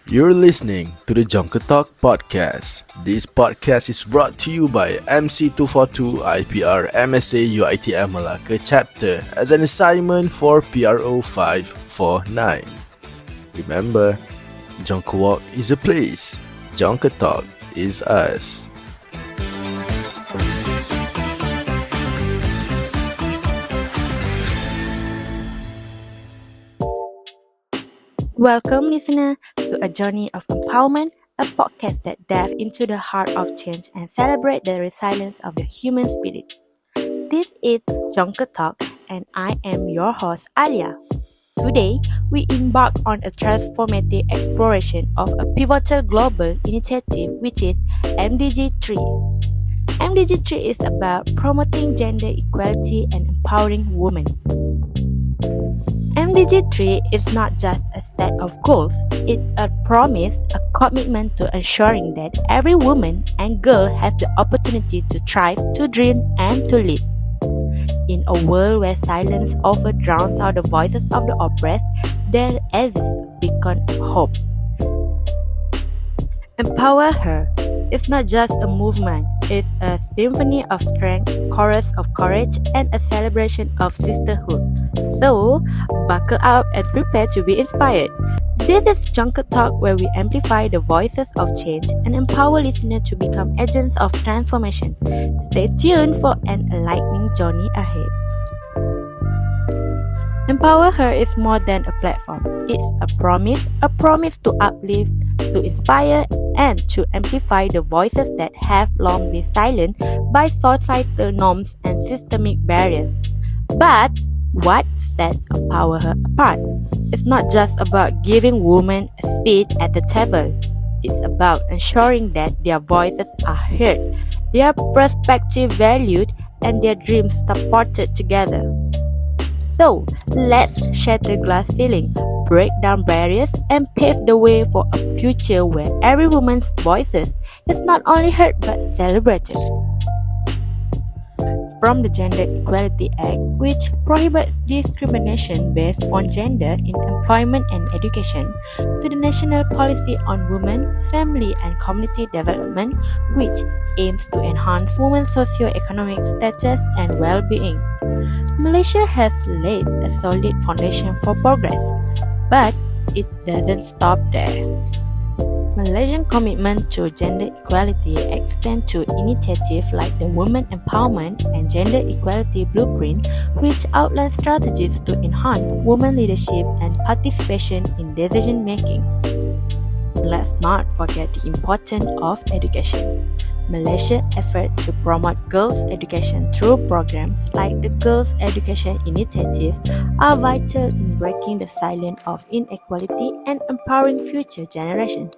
You're listening to the JONKER Talk podcast. This podcast is brought to you by MC242 IPR MSA UiTM Malacca chapter as an assignment for PRO549. Remember, Jonker Walk is a place. Jonker Talk is us. Welcome, listener, to a journey of empowerment, a podcast that dives into the heart of change and celebrate the resilience of the human spirit. This is Jonker Talk, and I am your host, Alia. Today, we embark on a transformative exploration of a pivotal global initiative, which is MDG3. MDG3 is about promoting gender equality and empowering women. MDG3 is not just a set of goals, it's a promise, a commitment to ensuring that every woman and girl has the opportunity to thrive, to dream, and to lead. In a world where silence often drowns out the voices of the oppressed, there exists a beacon of hope. EmpowerHer is not just a movement, it's a symphony of strength, chorus of courage, and a celebration of sisterhood. So, buckle up and prepare to be inspired. This is Jonker Talk, where we amplify the voices of change and empower listeners to become agents of transformation. Stay tuned for an enlightening journey ahead. EmpowerHer is more than a platform. It's a promise to uplift, to inspire, and to amplify the voices that have long been silenced by societal norms and systemic barriers. But what sets EmpowerHer apart? It's not just about giving women a seat at the table. It's about ensuring that their voices are heard, their perspective valued, and their dreams supported together. So, let's shatter glass ceiling, break down barriers, and pave the way for a future where every woman's voices is not only heard but celebrated. From the Gender Equality Act, which prohibits discrimination based on gender in employment and education, to the National Policy on Women, Family and Community Development, which aims to enhance women's socio-economic status and well-being. Malaysia has laid a solid foundation for progress, but it doesn't stop there. Malaysian commitment to gender equality extends to initiatives like the Women Empowerment and Gender Equality Blueprint, which outline strategies to enhance women leadership and participation in decision making. Let's not forget the importance of education. Malaysia's effort to promote girls' education through programs like the Girls' Education Initiative are vital in breaking the silence of inequality and empowering future generations.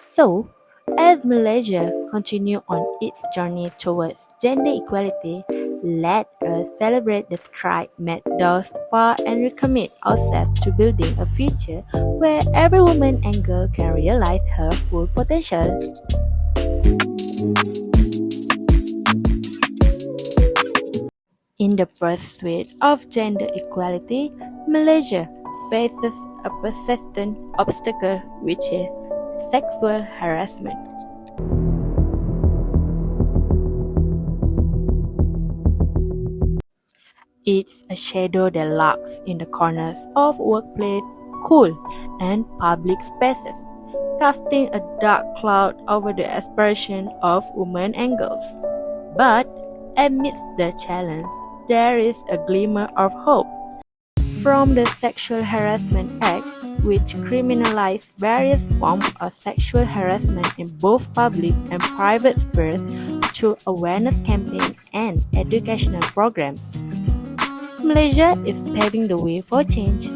So, as Malaysia continues on its journey towards gender equality, let us celebrate the strides made thus far and recommit ourselves to building a future where every woman and girl can realize her full potential. In the pursuit of gender equality, Malaysia faces a persistent obstacle, which is sexual harassment. It's a shadow that lurks in the corners of workplace, school, and public spaces, casting a dark cloud over the aspiration of women and girls. But amidst the challenge, there is a glimmer of hope. From the Sexual Harassment Act, which criminalizes various forms of sexual harassment in both public and private spheres through awareness campaigns and educational programs, Malaysia is paving the way for change.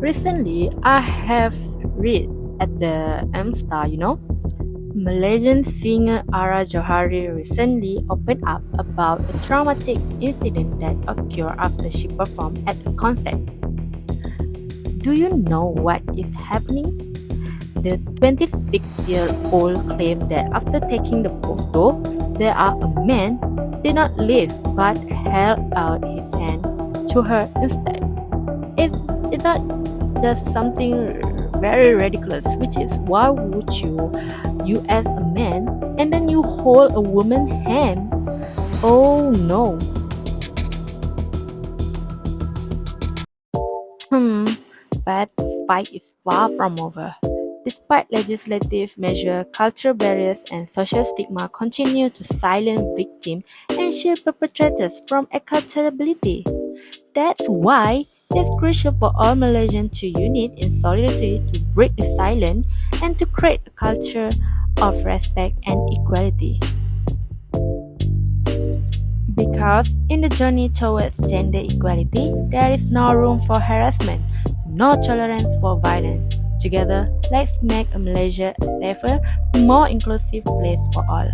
Recently, I have read at the M-Star, Malaysian singer Ara Johari recently opened up about a traumatic incident that occurred after she performed at a concert. Do you know what is happening? The 26-year-old claimed that after taking the photo, there are a man did not leave but held out his hand to her instead. Is that just something very ridiculous, which is why would you as a man, and then you hold a woman's hand? Oh no. But the fight is far from over. Despite legislative measures, cultural barriers, and social stigma continue to silence victims and shield perpetrators from accountability. That's why it's crucial for all Malaysians to unite in solidarity to break the silence and to create a culture of respect and equality. Because in the journey towards gender equality, there is no room for harassment, no tolerance for violence. Together, let's make Malaysia a safer, more inclusive place for all.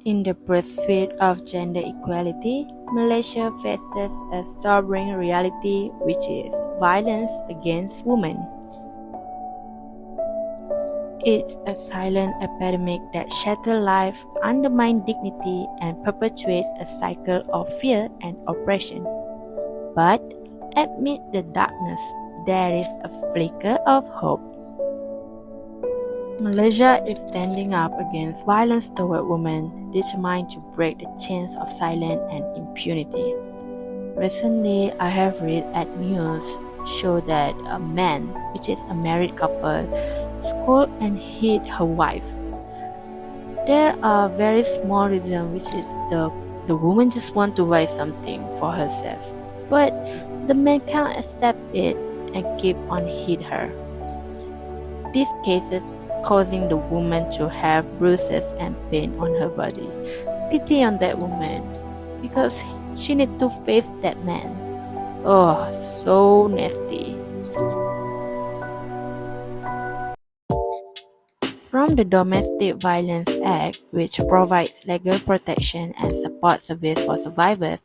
In the pursuit of gender equality, Malaysia faces a sobering reality, which is violence against women. It's a silent epidemic that shatters life, undermines dignity, and perpetuates a cycle of fear and oppression. But amid the darkness, there is a flicker of hope. Malaysia is standing up against violence toward women, determined to break the chains of silence and impunity. Recently, I have read at news show that a man, which is a married couple, scolded and hit her wife. There are very small reasons, which is the woman just want to buy something for herself, but the man can't accept it and keep on hit her. These cases causing the woman to have bruises and pain on her body. Pity on that woman, because she need to face that man. Oh, so nasty. From the Domestic Violence Act, which provides legal protection and support service for survivors,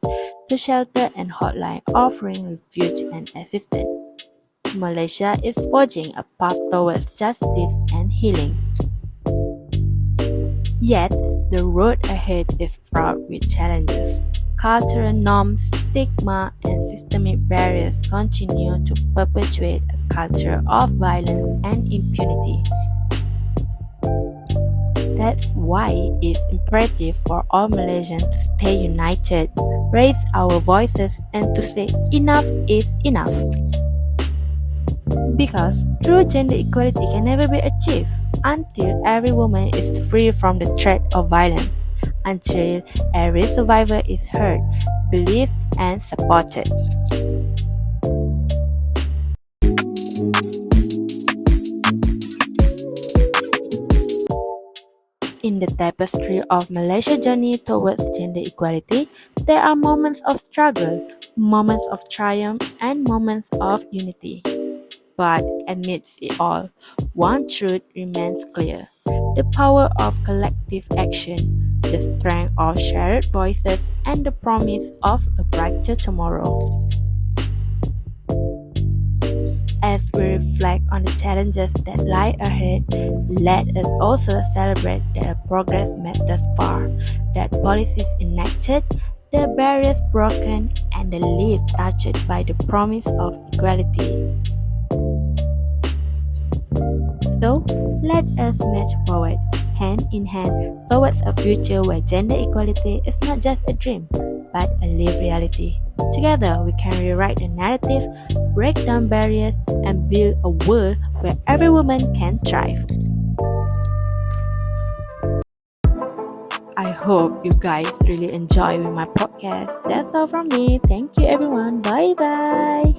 to shelter and hotline offering refuge and assistance, Malaysia is forging a path towards justice and healing. Yet, the road ahead is fraught with challenges. Cultural norms, stigma, and systemic barriers continue to perpetuate a culture of violence and impunity. That's why it's imperative for all Malaysians to stay united, raise our voices, and to say enough is enough. Because true gender equality can never be achieved until every woman is free from the threat of violence, until every survivor is heard, believed, and supported. In the tapestry of Malaysia's journey towards gender equality, there are moments of struggle, moments of triumph, and moments of unity. But amidst it all, one truth remains clear: the power of collective action, the strength of shared voices, and the promise of a brighter tomorrow. As we reflect on the challenges that lie ahead, let us also celebrate the progress made thus far, that policies enacted, the barriers broken, and the lives touched by the promise of equality. So, let us march forward, hand in hand, towards a future where gender equality is not just a dream, but a lived reality. Together, we can rewrite the narrative, break down barriers, and build a world where every woman can thrive. I hope you guys really enjoy with my podcast. That's all from me. Thank you everyone. Bye bye.